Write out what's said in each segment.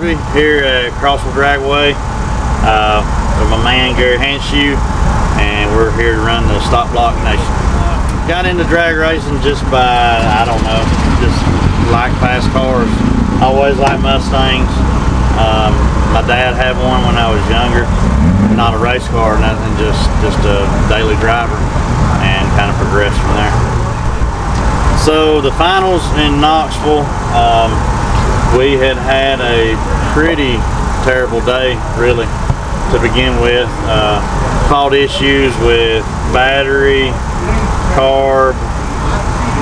Crosby here at Crossville Dragway with my man Gary Hanshew, and we're here to run the Stock Block Nation. Got into drag racing just by, I don't know, just like fast cars. Always liked Mustangs. My dad had one when I was younger. Not a race car or nothing, just a daily driver, and kind of progressed from there. So the finals in Knoxville, we had a pretty terrible day, really, to begin with. Fault issues with battery, carb,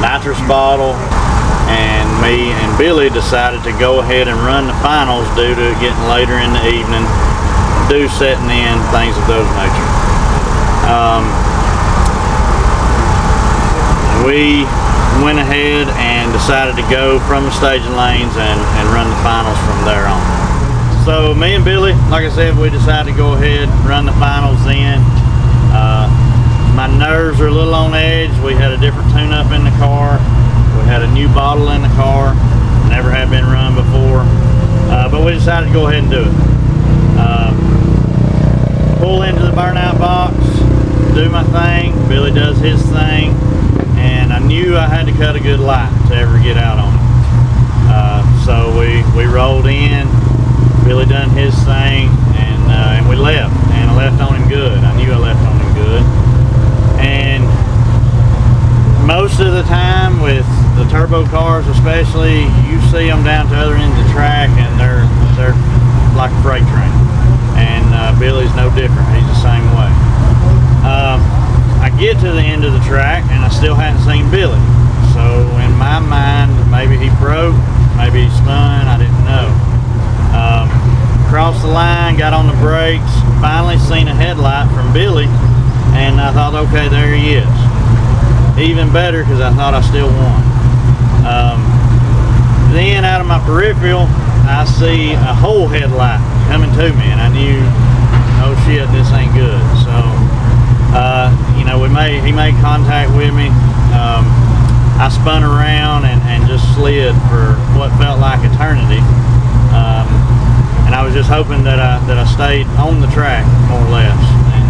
nitrous bottle, and me and Billy decided to go ahead and run the finals due to it getting later in the evening, dew setting in, things of those nature. We went ahead and decided to go from the staging lanes and run the finals from there on. So me and Billy, like I said, we decided to go ahead and run the finals then. My nerves are a little on edge. We had a different tune-up in the car. We had a new bottle in the car, never had been run before, but we decided to go ahead and do it. Pull into the burnout box, do my thing, Billy does his thing, and I knew I had to cut a good light to ever get out on it. So we rolled in, Billy done his thing, and we left, and I left on him good. I knew I left on him good. And most of the time with the turbo cars especially, you see them down to the other end of the track and they're like a freight train. And Billy's no different, he's the same way. I get to the end of the track and I still hadn't seen Billy. So in my mind, maybe he broke, maybe he spun, I didn't know. Crossed the line, got on the brakes, finally seen a headlight from Billy, and I thought, okay, there he is. Even better, because I thought I still won. Then out of my peripheral, I see a whole headlight coming to me, and I knew, oh shit, this ain't good. So, you know, he made contact with me. I spun around and just slid for what felt like eternity. And I was just hoping that I stayed on the track, more or less. And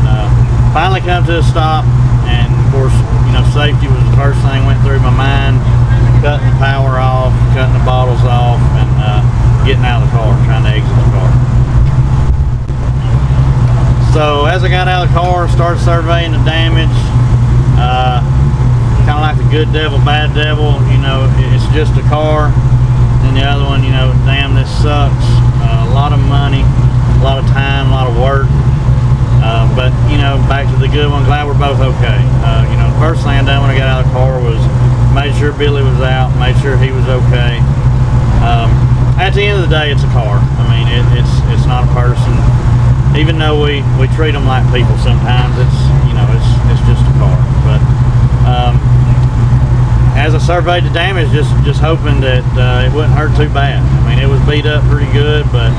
finally come to a stop, and of course, you know, safety was the first thing went through my mind. Cutting the power off, cutting the bottles off, and getting out of the car, trying to exit the car. So as I got out of the car, started surveying the damage. Kind of like the good devil, bad devil. You know, it's just a car. And the other one, you know, damn, this sucks. A lot of money, a lot of time, a lot of work. But you know, back to the good one, glad we're both okay. You know, the first thing I done when I got out of the car was made sure Billy was out, made sure he was okay. At the end of the day, it's a car. I mean, it's not a person. Even though we treat them like people sometimes, it's just a car. But as I surveyed the damage, just hoping that it wouldn't hurt too bad. I mean, it was beat up pretty good, but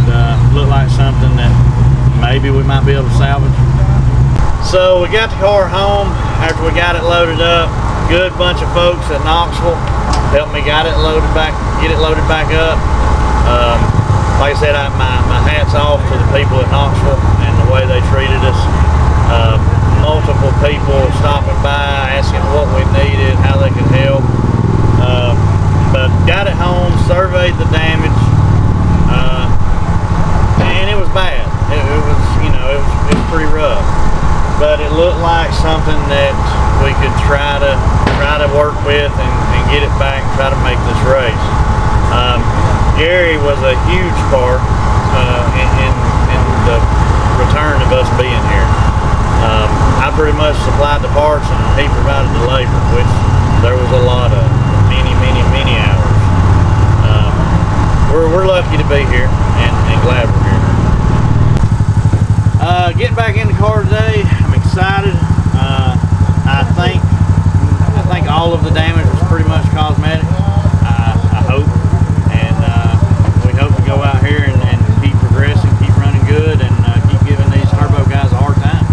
looked like something that maybe we might be able to salvage. So we got the car home after we got it loaded up. Good bunch of folks at Knoxville helped me get it loaded back up. Like I said, my hat's off to the people at Knoxville and the way they treated us. Multiple people stopping by, asking what we needed, how they could help. But got it home, surveyed the damage, and it was bad. It was, you know, it was pretty rough. But it looked like something that we could try to work with and get it back and try to make this race. Gary was a huge part in the return of us being here. I pretty much supplied the parts and he provided the labor, which there was a lot of, many hours. We're lucky to be here and glad we're here. Getting back in the car today, I'm excited. I think all of the damage was pretty much cosmetic. I hope, and we hope to go out here and keep progressing, keep running good, and keep giving these turbo guys a hard time.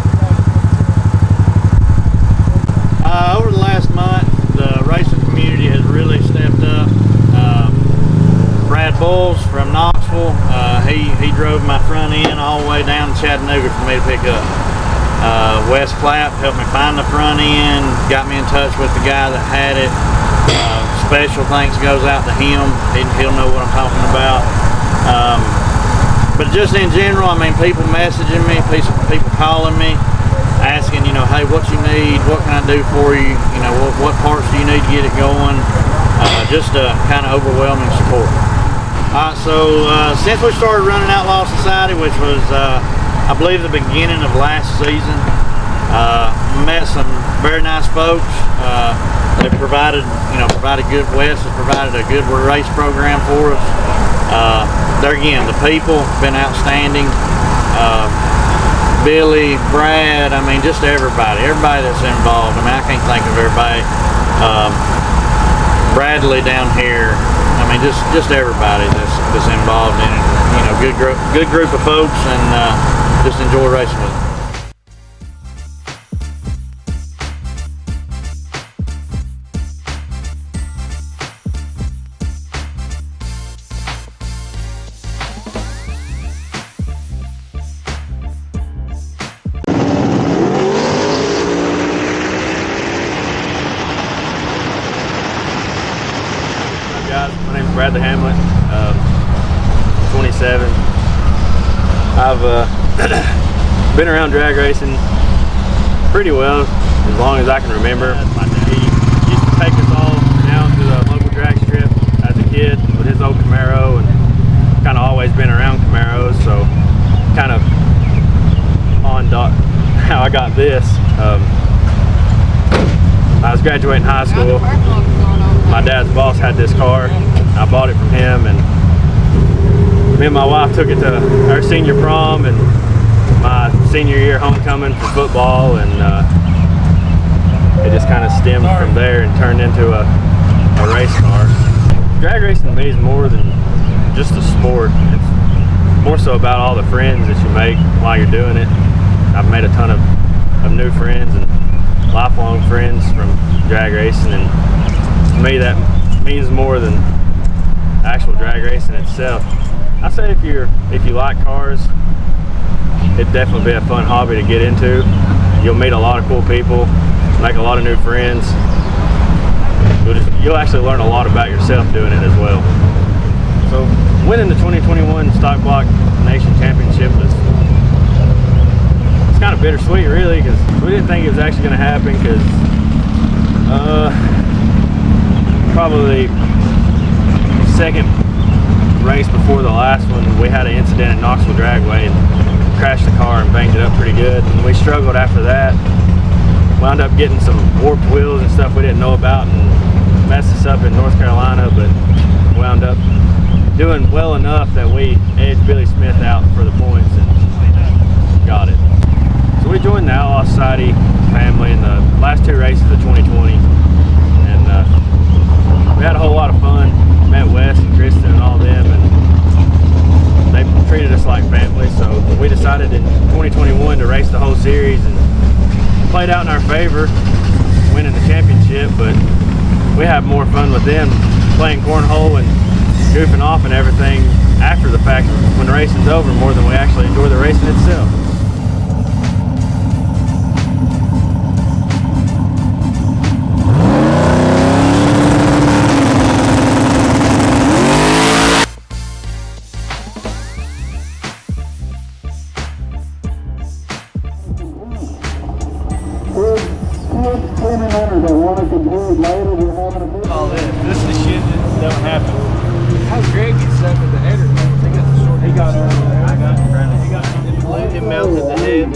Over the last month, the racing community has really stepped up. Brad Bulls from Knoxville, he drove my front end all the way down to Chattanooga for me to pick up. Wes Clapp helped me find the front end, got me in touch with the guy that had it. Special thanks goes out to him. He'll know what I'm talking about. But just in general, I mean, people messaging me, people calling me, asking, you know, hey, what you need, what can I do for you, you know, what parts do you need to get it going. Just a kind of overwhelming support. All right, so since we started running Outlaw Society, which was I believe the beginning of last season, met some very nice folks. They provided good. West has provided a good race program for us. There again, the people have been outstanding. Billy, Brad, I mean, just everybody that's involved. I mean, I can't think of everybody. Bradley down here. I mean, just everybody that's involved in it. You know, good group of folks, and just enjoy racing with them. Guys, my name is Bradley Hamlet, 27. I've been around drag racing pretty well, as long as I can remember. He used to take us all down to the local drag strip as a kid with his old Camaro, and kind of always been around Camaros, so kind of on how I got this. I was graduating high school. My dad's boss had this car. I bought it from him, and me and my wife took it to our senior prom and my senior year homecoming for football, and it just kind of stemmed from there and turned into a race car. Drag racing to me is more than just a sport. It's more so about all the friends that you make while you're doing it. I've made a ton of new friends and lifelong friends from drag racing, and to me that means more than actual drag racing itself. I say if you like cars, it'd definitely be a fun hobby to get into. You'll meet a lot of cool people, make a lot of new friends. You'll actually learn a lot about yourself doing it as well. So winning the 2021 Stock Block Nation Championship was kind of bittersweet, really, because we didn't think it was actually going to happen, because probably second race before the last one, we had an incident at Knoxville Dragway and crashed the car and banged it up pretty good, and we struggled after that. Wound up getting some warped wheels and stuff we didn't know about and messed us up in North Carolina, but wound up doing well enough that we edged Billy Smith out for the points and got it. So we joined the Outlaw Society family in the last two races of 2020, and we had a whole lot of fun. Met Wes and Kristen and all them, and they treated us like family, so we decided in 2021 to race the whole series, and it played out in our favor, winning the championship, but we have more fun with them playing cornhole and goofing off and everything after the fact when the racing's over, more than we actually enjoy the racing itself. All this is the shit that don't happen. How Greg get stuck with the header? He got the short. He got it. I got it in front of him. He got it. It melted the head.